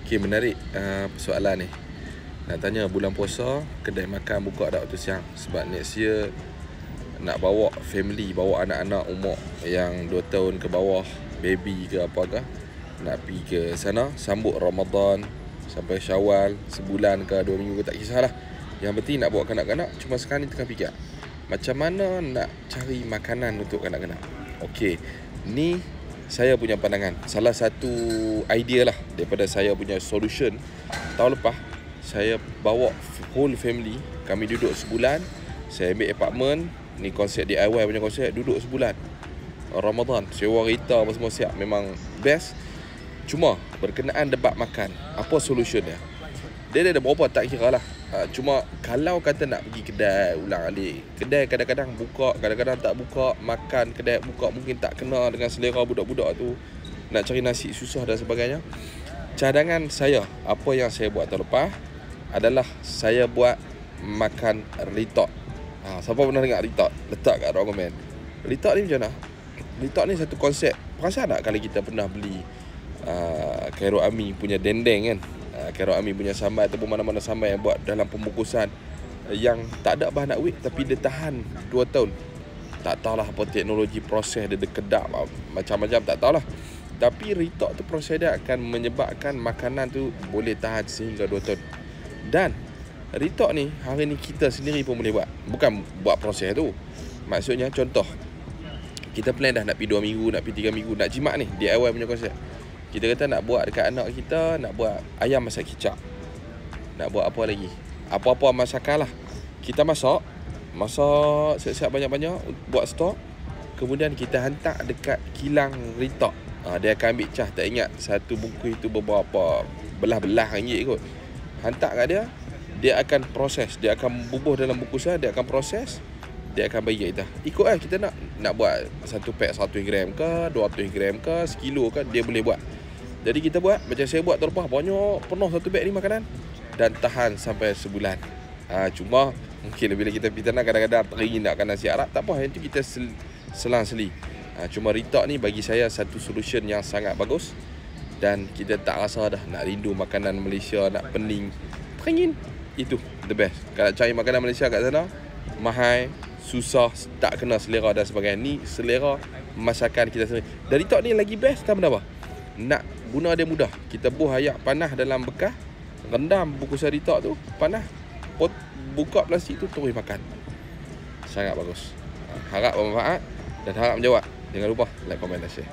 Okey, menarik persoalan ni. Nak tanya bulan puasa kedai makan buka tak waktu siang? Sebab next year nak bawa family, bawa anak-anak umur yang 2 tahun ke bawah, baby ke apa ke, nak pergi ke sana sambut Ramadan sampai Syawal, sebulan ke 2 minggu ke, tak kisahlah. Yang penting nak bawa kanak-kanak. Cuma sekarang ni tengah fikir macam mana nak cari makanan untuk kanak-kanak. Okey, ni saya punya pandangan. Salah satu idea lah daripada saya punya solution. Tahun lepas saya bawa whole family, kami duduk sebulan. Saya ambil apartment, ni konsep DIY punya konsep, duduk sebulan Ramadan, sewa kereta apa semua siap. Memang best. Cuma berkenaan debat makan, apa solution dia? Dia ada berapa tak kira lah. Cuma kalau kata nak pergi kedai ulang alik, kedai kadang-kadang buka, kadang-kadang tak buka. Makan kedai buka mungkin tak kena dengan selera budak-budak tu. Nak cari nasi susah dan sebagainya. Cadangan saya, apa yang saya buat tahun lepas adalah saya buat makan ritot. Siapa pernah dengar ritot? Letak kat ruang komen. Ritot ni macam mana? Ritot ni satu konsep. Perasan tak kalau kita pernah beli Cairo Ami punya dendeng kan? Cairo Ami punya sambal ataupun mana-mana sambal yang buat dalam pembungkusan yang tak ada bahan awet tapi dia tahan 2 tahun. Tak tahulah apa teknologi proses dia kedap macam-macam, tak tahulah. Tapi ritot tu proses dia akan menyebabkan makanan tu boleh tahan sehingga 2 tahun. Dan ritot ni hari ni kita sendiri pun boleh buat. Bukan buat proses tu. Maksudnya contoh, kita plan dah nak pergi 2 minggu, nak pergi 3 minggu, nak jimat ni, DIY punya konsep. Kita kata nak buat dekat anak kita, nak buat ayam masak kicap, nak buat apa lagi, apa-apa masakan lah. Kita masak siap-siap banyak-banyak, buat stok. Kemudian kita hantar dekat kilang ritok. Dia akan ambil cah, tak ingat satu bungkus itu beberapa belah-belah ringgit kot. Hantar kat dia, dia akan proses, dia akan bubuh dalam bungkusan, dia akan proses, dia akan bagi kat kita. Ikut lah kita nak buat satu pack 100 gram ke, 200 gram ke, 1 kilo ke, dia boleh buat. Jadi kita buat, macam saya buat terlepas, banyak, penuh satu beg ni makanan. Dan tahan sampai sebulan. Cuma, mungkin bila kita pergi tanah, kadang-kadang teringin nak makan nasi Arab, tak apa, yang tu kita selang-seli. Cuma ritok ni bagi saya satu solution yang sangat bagus. Dan kita tak rasa dah nak rindu makanan Malaysia, nak pening. Teringin, itu the best. Kalau cari makanan Malaysia kat sana, mahal, susah, tak kena selera dan sebagainya. Ni selera masakan kita sendiri. Dan ritok ni lagi best, tak benda apa? Nak guna dia mudah. Kita buh ayak panah dalam bekas, rendam bungkusan ritok tu, panah, buka plastik tu, terus makan. Sangat bagus. Harap bermanfaat dan harap menjawab. Jangan lupa like, komen dan share.